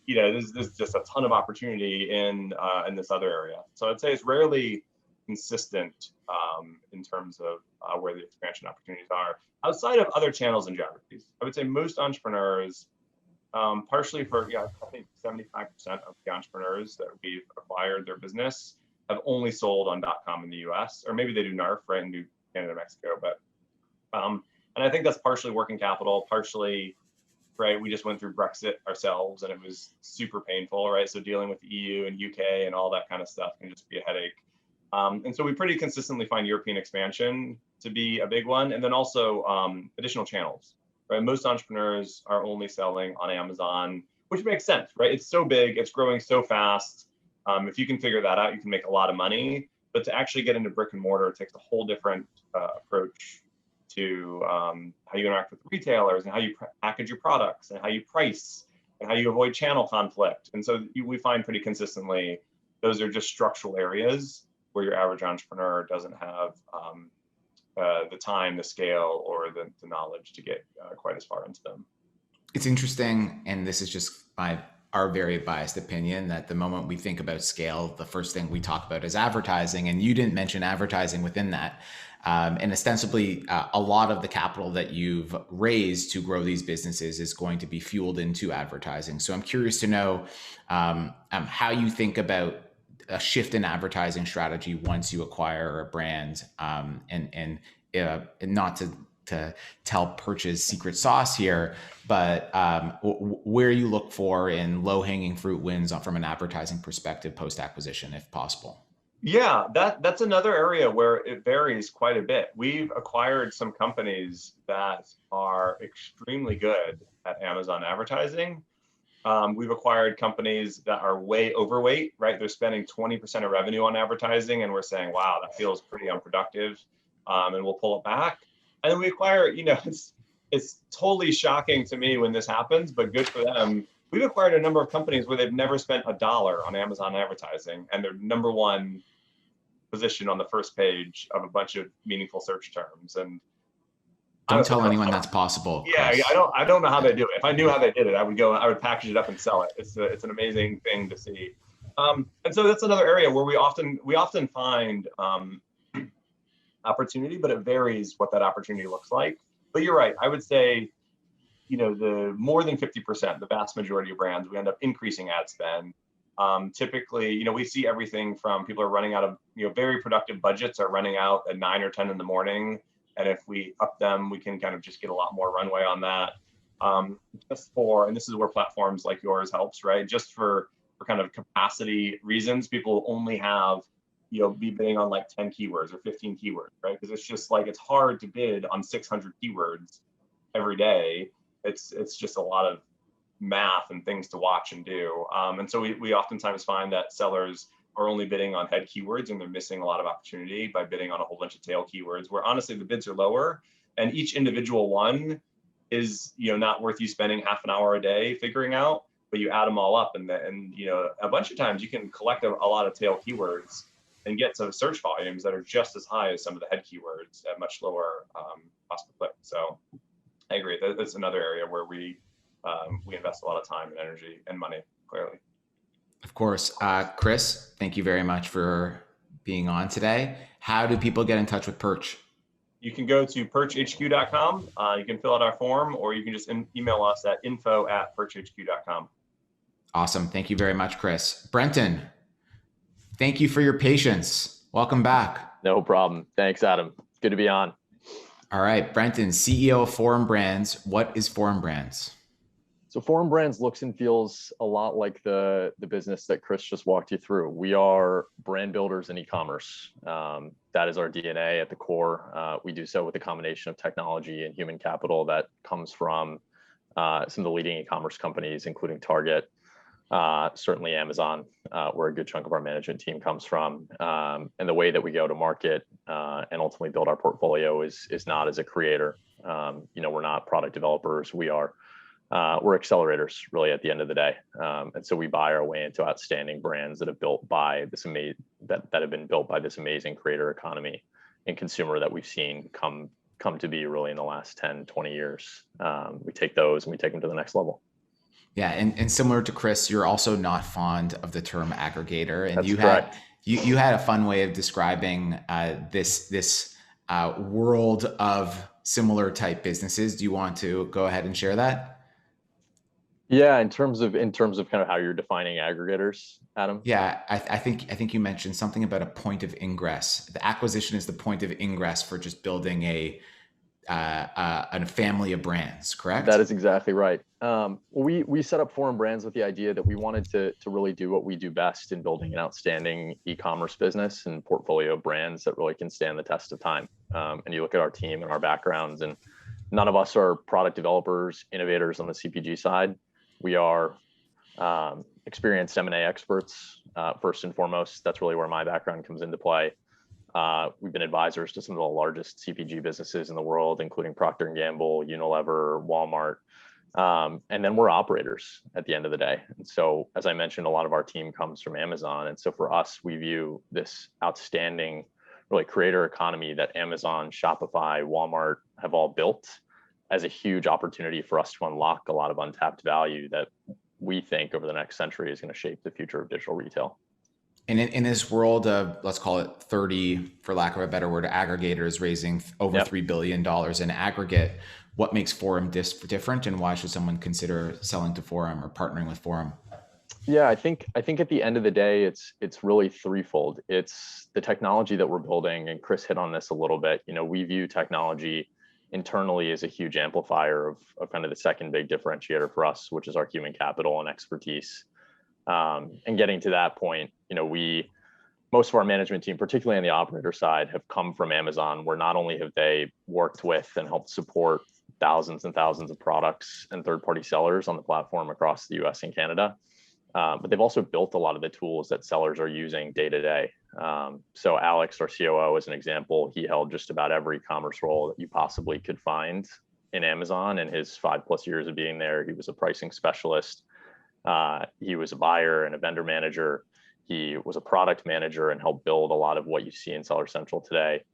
there's just a ton of opportunity in this other area. So I'd say it's rarely consistent in terms of where the expansion opportunities are outside of other channels and geographies. I would say most entrepreneurs, partially for, I think 75% of the entrepreneurs that we've acquired their business have only sold on .com in the US, or maybe they do NARF, right, and do Canada, Mexico. But, and I think that's partially working capital, partially, right, we just went through Brexit ourselves and it was super painful, right? So dealing with the EU and UK and all that kind of stuff can just be a headache. And so we pretty consistently find European expansion to be a big one. And then also additional channels, right? Most entrepreneurs are only selling on Amazon, which makes sense, right? It's so big, it's growing so fast. If you can figure that out, you can make a lot of money. But to actually get into brick and mortar, it takes a whole different approach to how you interact with retailers and how you package your products and how you price and how you avoid channel conflict. And so we find pretty consistently those are just structural areas where your average entrepreneur doesn't have the time, the scale, or the knowledge to get quite as far into them. It's interesting, and this is just my our very biased opinion that the moment we think about scale, the first thing we talk about is advertising. And you didn't mention advertising within that. And ostensibly, a lot of the capital that you've raised to grow these businesses is going to be fueled into advertising. So I'm curious to know how you think about a shift in advertising strategy once you acquire a brand, and not to tell Perch's secret sauce here, but where you look for in low-hanging fruit wins from an advertising perspective post-acquisition, if possible. Yeah, that's another area where it varies quite a bit. We've acquired some companies that are extremely good at Amazon advertising. We've acquired companies that are way overweight, right? They're spending 20% of revenue on advertising, and we're saying, wow, that feels pretty unproductive, and we'll pull it back. And then we acquire, it's totally shocking to me when this happens, but good for them. We've acquired a number of companies where they've never spent $1 on Amazon advertising, and they're number one position on the first page of a bunch of meaningful search terms. And don't tell anyone that's possible. Yeah, Chris. I don't know how they do it. If I knew how they did it, I would package it up and sell it. It's an amazing thing to see. And so that's another area where we often find opportunity, but it varies what that opportunity looks like. But you're right. I would say, the more than 50%, the vast majority of brands, we end up increasing ad spend. Typically, we see everything from people are running out of, very productive budgets are running out at 9 or 10 in the morning. And if we up them, we can kind of just get a lot more runway on that. And this is where platforms like yours helps, right? Just for kind of capacity reasons, people only have, be bidding on like 10 keywords or 15 keywords, right? Because it's just like, it's hard to bid on 600 keywords every day. It's just a lot of math and things to watch and do. And so we oftentimes find that sellers are only bidding on head keywords, and they're missing a lot of opportunity by bidding on a whole bunch of tail keywords, where honestly the bids are lower, and each individual one is not worth you spending half an hour a day figuring out. But you add them all up, and a bunch of times you can collect a lot of tail keywords and get some search volumes that are just as high as some of the head keywords at much lower cost per click. So I agree. That's another area where we invest a lot of time and energy and money, clearly. Of course. Chris, thank you very much for being on today. How do people get in touch with Perch? You can go to perchhq.com. You can fill out our form, or you can just email us at info@perchhq.com. Awesome. Thank you very much, Chris. Brenton, thank you for your patience. Welcome back. No problem. Thanks, Adam. Good to be on. All right. Brenton, CEO of Forum Brands. What is Forum Brands? So Forum Brands looks and feels a lot like the business that Chris just walked you through. We are brand builders in e-commerce. That is our DNA at the core. We do so with a combination of technology and human capital that comes from some of the leading e-commerce companies, including Target, certainly Amazon, where a good chunk of our management team comes from. And the way that we go to market and ultimately build our portfolio is not as a creator. We're not product developers. We're accelerators, really, at the end of the day, and so we buy our way into outstanding brands that have been built by this amazing creator economy and consumer that we've seen come to be really in the last 10, 20 years. We take those and we take them to the next level. Yeah, and similar to Chris, you're also not fond of the term aggregator, and That's correct. you had a fun way of describing this world of similar type businesses. Do you want to go ahead and share that? Yeah, in terms of kind of how you're defining aggregators, Adam. Yeah, I think you mentioned something about a point of ingress. The acquisition is the point of ingress for just building a family of brands, correct? That is exactly right. We set up Forum Brands with the idea that we wanted to really do what we do best in building an outstanding e-commerce business and portfolio of brands that really can stand the test of time. And you look at our team and our backgrounds, and none of us are product developers, innovators on the CPG side. We are experienced M&A experts, first and foremost. That's really where my background comes into play. We've been advisors to some of the largest CPG businesses in the world, including Procter & Gamble, Unilever, Walmart. And then we're operators at the end of the day. And so, as I mentioned, a lot of our team comes from Amazon. And so for us, we view this outstanding, really, creator economy that Amazon, Shopify, Walmart have all built as a huge opportunity for us to unlock a lot of untapped value that we think over the next century is going to shape the future of digital retail. And in this world of, let's call it 30, for lack of a better word, aggregators raising over $3 billion in aggregate, what makes Forum different, and why should someone consider selling to Forum or partnering with Forum? Yeah, I think at the end of the day, it's really threefold. It's the technology that we're building, and Chris hit on this a little bit. We view technology internally as a huge amplifier of kind of the second big differentiator for us, which is our human capital and expertise. And getting to that point, most of our management team, particularly on the operator side, have come from Amazon, where not only have they worked with and helped support thousands and thousands of products and third-party sellers on the platform across the US and Canada, but they've also built a lot of the tools that sellers are using day to day. So Alex, our COO, as an example, he held just about every commerce role that you possibly could find in Amazon. In his 5+ years of being there, he was a pricing specialist. He was a buyer and a vendor manager. He was a product manager and helped build a lot of what you see in Seller Central today.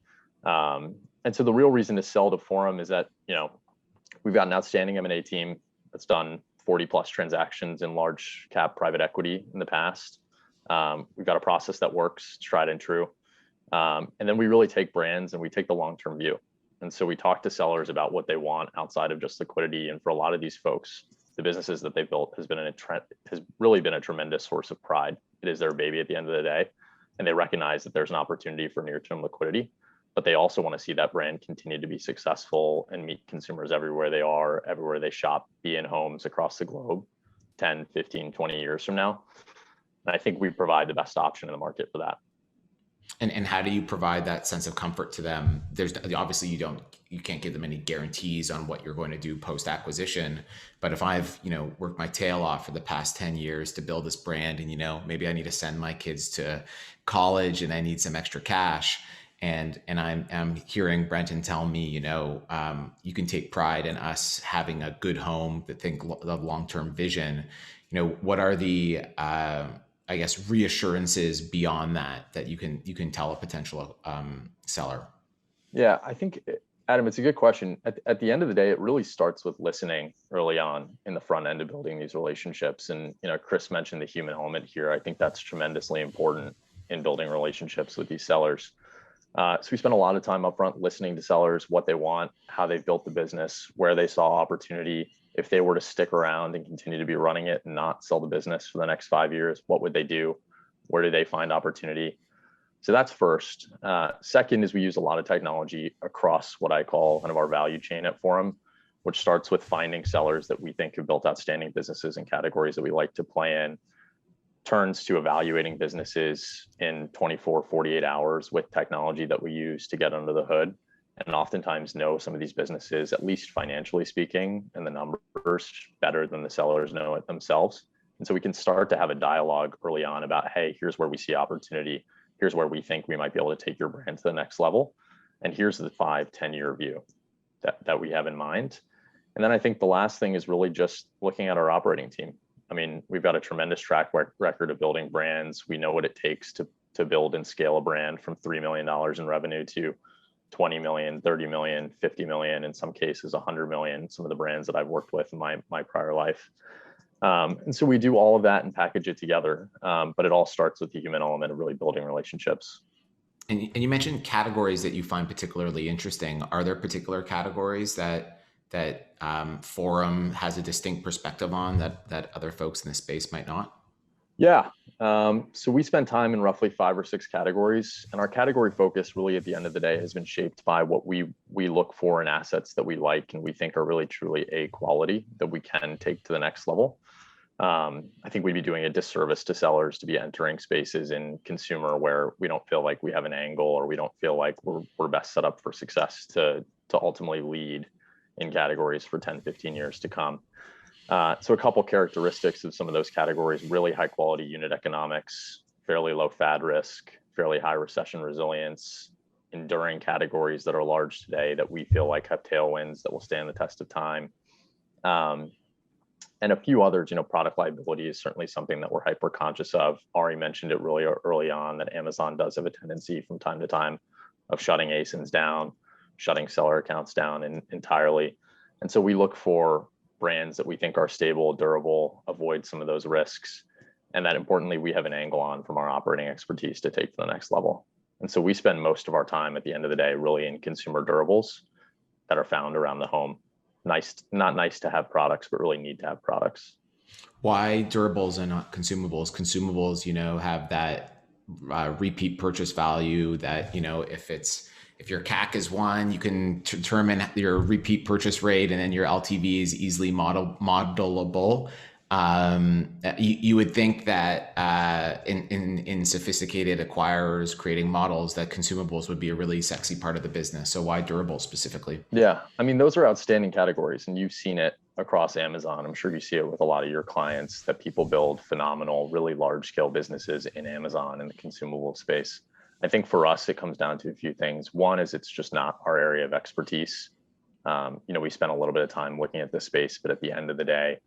And so the real reason to sell to Forum is that, we've got an outstanding M&A team that's done 40+ transactions in large cap private equity in the past. We've got a process that works, tried and true. And then we really take brands and we take the long-term view. And so we talk to sellers about what they want outside of just liquidity. And for a lot of these folks, the businesses that they've built has really been a tremendous source of pride. It is their baby at the end of the day. And they recognize that there's an opportunity for near-term liquidity, but they also want to see that brand continue to be successful and meet consumers everywhere they are, everywhere they shop, be in homes across the globe 10, 15, 20 years from now. And I think we provide the best option in the market for that. And how do you provide that sense of comfort to them? There's obviously you can't give them any guarantees on what you're going to do post acquisition. But if I've worked my tail off for the past 10 years to build this brand, and maybe I need to send my kids to college and I need some extra cash, and I'm hearing Brenton tell me, you can take pride in us having a good home, that think of long-term vision. What are the reassurances beyond that you can tell a potential seller? Yeah, I think, Adam, it's a good question. At the end of the day, it really starts with listening early on in the front end of building these relationships. And, Chris mentioned the human element here. I think that's tremendously important in building relationships with these sellers. So we spend a lot of time upfront listening to sellers, what they want, how they've built the business, where they saw opportunity. If they were to stick around and continue to be running it and not sell the business for the next 5 years, what would they do? Where do they find opportunity? So that's first. Second is we use a lot of technology across what I call kind of our value chain at Forum, which starts with finding sellers that we think have built outstanding businesses and categories that we like to play in, turns to evaluating businesses in 24, 48 hours with technology that we use to get under the hood, and oftentimes know some of these businesses, at least financially speaking, and the numbers better than the sellers know it themselves. And so we can start to have a dialogue early on about, hey, here's where we see opportunity. Here's where we think we might be able to take your brand to the next level. And here's the 5-10 year view that we have in mind. And then I think the last thing is really just looking at our operating team. I mean, we've got a tremendous track record of building brands. We know what it takes to build and scale a brand from $3 million in revenue to 20 million, 30 million, 50 million, in some cases, 100 million, some of the brands that I've worked with in my prior life. And so we do all of that and package it together. But it all starts with the human element of really building relationships. And you mentioned categories that you find particularly interesting. Are there particular categories that Forum has a distinct perspective on that other folks in the space might not? Yeah. So we spend time in roughly 5 or 6 categories, and our category focus really at the end of the day has been shaped by what we look for in assets that we like and we think are really truly A quality that we can take to the next level. I think we'd be doing a disservice to sellers to be entering spaces in consumer where we don't feel like we have an angle, or we don't feel like we're best set up for success to ultimately lead in categories for 10, 15 years to come. So a couple characteristics of some of those categories: really high quality unit economics, fairly low fad risk, fairly high recession resilience, enduring categories that are large today that we feel like have tailwinds that will stand the test of time. And a few others. Product liability is certainly something that we're hyper conscious of. Ari mentioned it really early on that Amazon does have a tendency from time to time of shutting ASINs down, shutting seller accounts down entirely. And so we look for brands that we think are stable, durable, avoid some of those risks, and that importantly, we have an angle on from our operating expertise to take to the next level. And so we spend most of our time at the end of the day really in consumer durables that are found around the home. Not nice to have products, but really need to have products. Why durables and not consumables? Consumables, have that repeat purchase value that, if your CAC is 1, you can determine your repeat purchase rate, and then your LTV is easily modelable. You would think that in sophisticated acquirers creating models, that consumables would be a really sexy part of the business. So why durables specifically? Yeah, I mean, those are outstanding categories, and you've seen it across Amazon. I'm sure you see it with a lot of your clients that people build phenomenal, really large scale businesses in Amazon in the consumable space. I think for us, it comes down to a few things. One is it's just not our area of expertise. We spent a little bit of time looking at this space, but at the end of the day,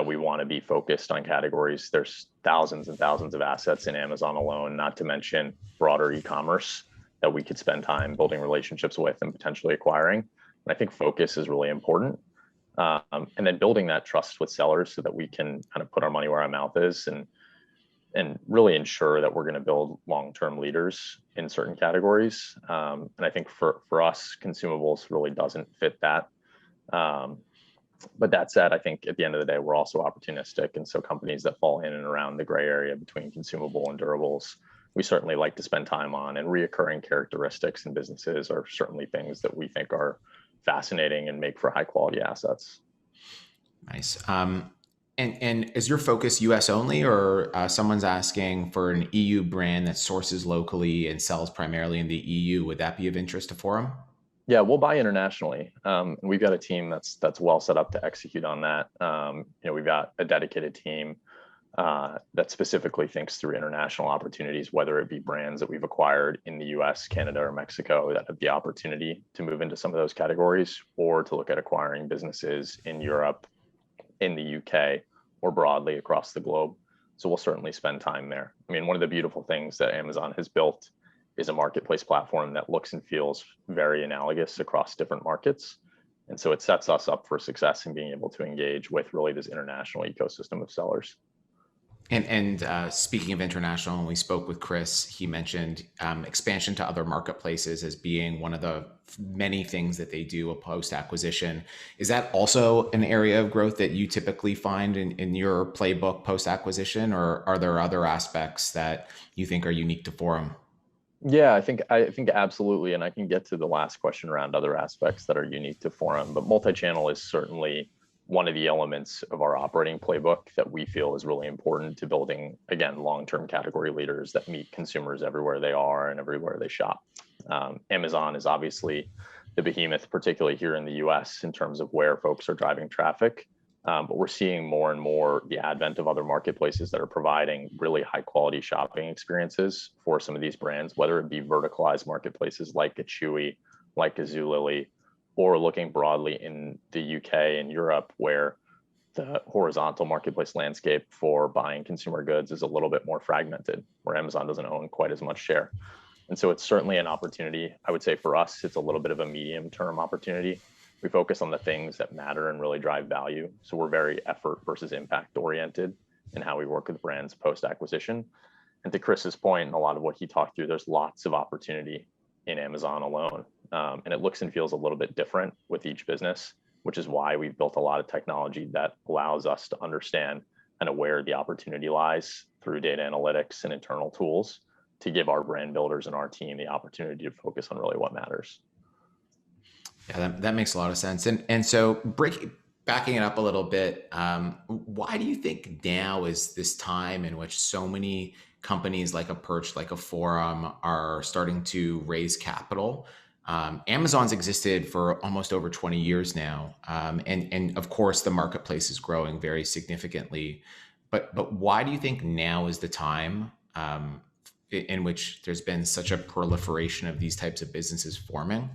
we want to be focused on categories. There's thousands and thousands of assets in Amazon alone, not to mention broader e-commerce that we could spend time building relationships with and potentially acquiring. And I think focus is really important. And then building that trust with sellers so that we can kind of put our money where our mouth is and really ensure that we're going to build long-term leaders in certain categories. And I think for us, consumables really doesn't fit that. But that said, I think at the end of the day, we're also opportunistic. And so companies that fall in and around the gray area between consumable and durables, we certainly like to spend time on, and reoccurring characteristics in businesses are certainly things that we think are fascinating and make for high quality assets. Nice. And is your focus US only, or someone's asking for an EU brand that sources locally and sells primarily in the EU? Would that be of interest to Forum? Yeah, we'll buy internationally. We've got a team that's well set up to execute on that. We've got a dedicated team that specifically thinks through international opportunities, whether it be brands that we've acquired in the US, Canada, or Mexico that have the opportunity to move into some of those categories, or to look at acquiring businesses in Europe, in the UK, or broadly across the globe. So we'll certainly spend time there. I mean, one of the beautiful things that Amazon has built is a marketplace platform that looks and feels very analogous across different markets. And so it sets us up for success in being able to engage with really this international ecosystem of sellers. And speaking of international, when we spoke with Chris, he mentioned expansion to other marketplaces as being one of the many things that they do post-acquisition. Is that also an area of growth that you typically find in your playbook post-acquisition, or are there other aspects that you think are unique to Forum? Yeah, I think absolutely. And I can get to the last question around other aspects that are unique to Forum, but multi-channel is certainly one of the elements of our operating playbook that we feel is really important to building, again, long-term category leaders that meet consumers everywhere they are and everywhere they shop. Amazon is obviously the behemoth, particularly here in the US, in terms of where folks are driving traffic. But we're seeing more and more the advent of other marketplaces that are providing really high quality shopping experiences for some of these brands, whether it be verticalized marketplaces like a Chewy, like a Zulily, or looking broadly in the UK and Europe, where the horizontal marketplace landscape for buying consumer goods is a little bit more fragmented, where Amazon doesn't own quite as much share. And so it's certainly an opportunity. I would say for us, it's a little bit of a medium-term opportunity. We focus on the things that matter and really drive value. So we're very effort versus impact oriented in how we work with brands post-acquisition. And to Chris's point, and a lot of what he talked through, there's lots of opportunity in Amazon alone. And it looks and feels a little bit different with each business, which is why we've built a lot of technology that allows us to understand kind of where the opportunity lies through data analytics and internal tools to give our brand builders and our team the opportunity to focus on really what matters. Yeah, that makes a lot of sense. And so backing it up a little bit, why do you think now is this time in which so many companies like a Perch, like a Forum, are starting to raise capital? Amazon's existed for almost over 20 years now. And of course, the marketplace is growing very significantly. But why do you think now is the time in which there's been such a proliferation of these types of businesses forming?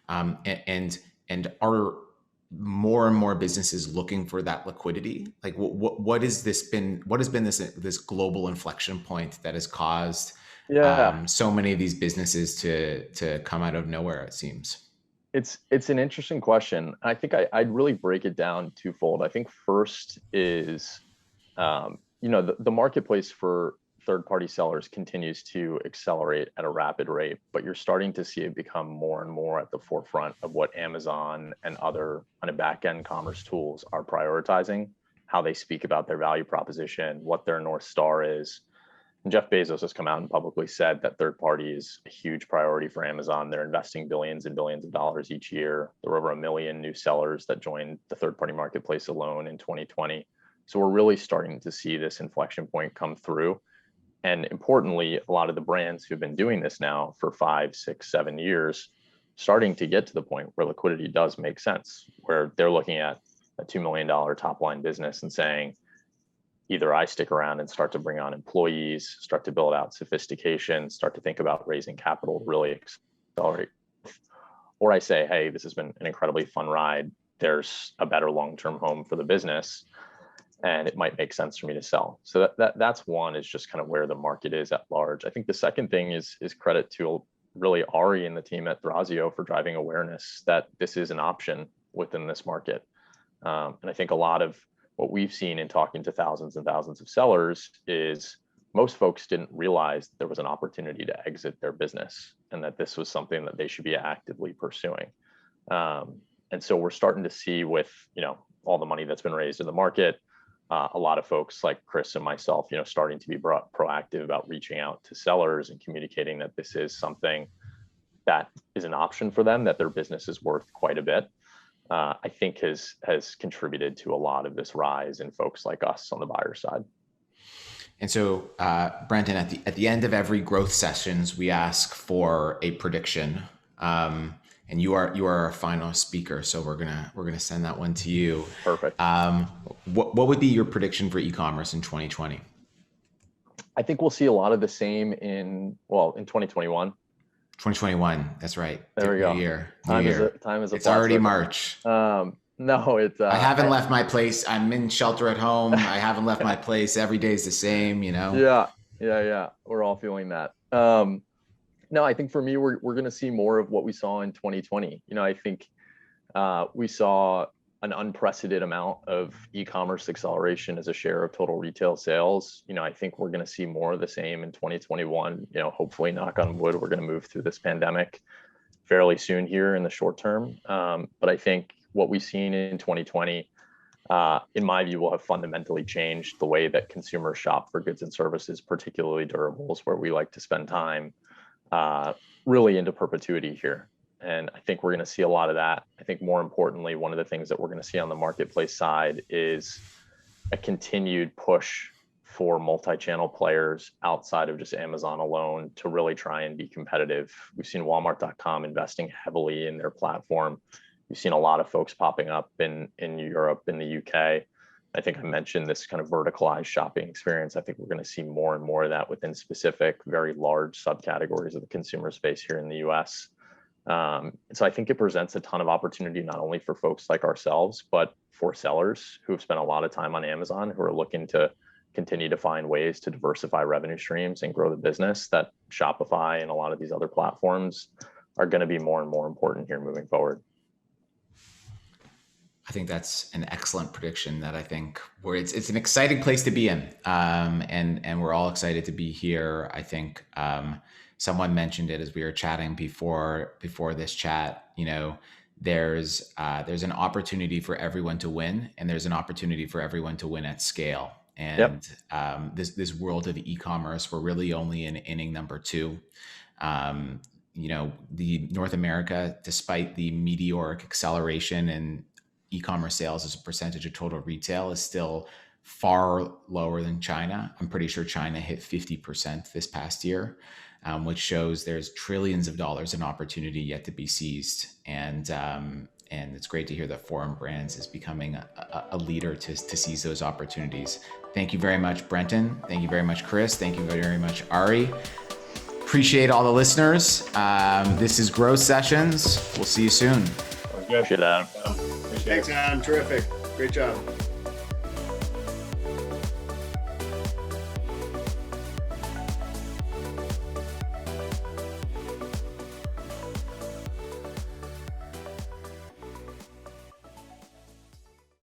And are more and more businesses looking for that liquidity? Like what has been this global inflection point that has caused so many of these businesses to come out of nowhere, it seems? It's an interesting question. I think I'd really break it down twofold. I think first is, the marketplace for third-party sellers continues to accelerate at a rapid rate, but you're starting to see it become more and more at the forefront of what Amazon and other kind of back-end commerce tools are prioritizing, how they speak about their value proposition, what their North Star is. And Jeff Bezos has come out and publicly said that third party is a huge priority for Amazon. They're investing billions and billions of dollars each year. There were over 1 million new sellers that joined the third-party marketplace alone in 2020. So we're really starting to see this inflection point come through. And importantly, a lot of the brands who've been doing this now for 5, 6, 7 years, starting to get to the point where liquidity does make sense, where they're looking at a $2 million top line business and saying, either I stick around and start to bring on employees, start to build out sophistication, start to think about raising capital to really accelerate, or I say, hey, this has been an incredibly fun ride. There's a better long-term home for the business, and it might make sense for me to sell. So that's one, is just kind of where the market is at large. I think the second thing is credit to really Ari and the team at Thrasio for driving awareness that this is an option within this market. And I think a lot of what we've seen in talking to thousands and thousands of sellers is most folks didn't realize there was an opportunity to exit their business and that this was something that they should be actively pursuing. And so we're starting to see, with all the money that's been raised in the market, a lot of folks like Chris and myself, starting to be proactive about reaching out to sellers and communicating that this is something that is an option for them, that their business is worth quite a bit. I think has contributed to a lot of this rise in folks like us on the buyer side. And so, Brenton, at the end of every growth sessions, we ask for a prediction, and you are our final speaker. So we're gonna send that one to you. Perfect. What would be your prediction for e-commerce in 2020? I think we'll see a lot of the same in 2021. 2021. That's right. There we go. New year. Time is a It's already March. No, it's. I haven't left my place. I'm in shelter at home. I haven't left my place. Every day's the same. Yeah. We're all feeling that. No, I think for me, we're going to see more of what we saw in 2020. I think we saw an unprecedented amount of e-commerce acceleration as a share of total retail sales. I think we're going to see more of the same in 2021. Hopefully, knock on wood, we're going to move through this pandemic fairly soon here in the short term. But I think what we've seen in 2020, in my view, will have fundamentally changed the way that consumers shop for goods and services, particularly durables, where we like to spend time, really into perpetuity here. And I think we're going to see a lot of that. I think more importantly, one of the things that we're going to see on the marketplace side is a continued push for multi-channel players outside of just Amazon alone to really try and be competitive. We've seen Walmart.com investing heavily in their platform. We've seen a lot of folks popping up in Europe, in the UK. I think I mentioned this kind of verticalized shopping experience. I think we're going to see more and more of that within specific, very large subcategories of the consumer space here in the US. So I think it presents a ton of opportunity, not only for folks like ourselves, but for sellers who have spent a lot of time on Amazon, who are looking to continue to find ways to diversify revenue streams and grow the business, that Shopify and a lot of these other platforms are going to be more and more important here moving forward. I think that's an excellent prediction that I think it's an exciting place to be in. And we're all excited to be here. I think, someone mentioned it as we were chatting before this chat. There's an opportunity for everyone to win, and there's an opportunity for everyone to win at scale. And this world of e-commerce, we're really only in inning number 2. The North America, despite the meteoric acceleration in e-commerce sales as a percentage of total retail, is still far lower than China. I'm pretty sure China hit 50% this past year, which shows there's trillions of dollars in opportunity yet to be seized. And it's great to hear that Forum Brands is becoming a leader to seize those opportunities. Thank you very much, Brenton. Thank you very much, Chris. Thank you very much, Ari. Appreciate all the listeners. This is Growth Sessions. We'll see you soon. Appreciate that. Thanks, Adam. Terrific. Great job.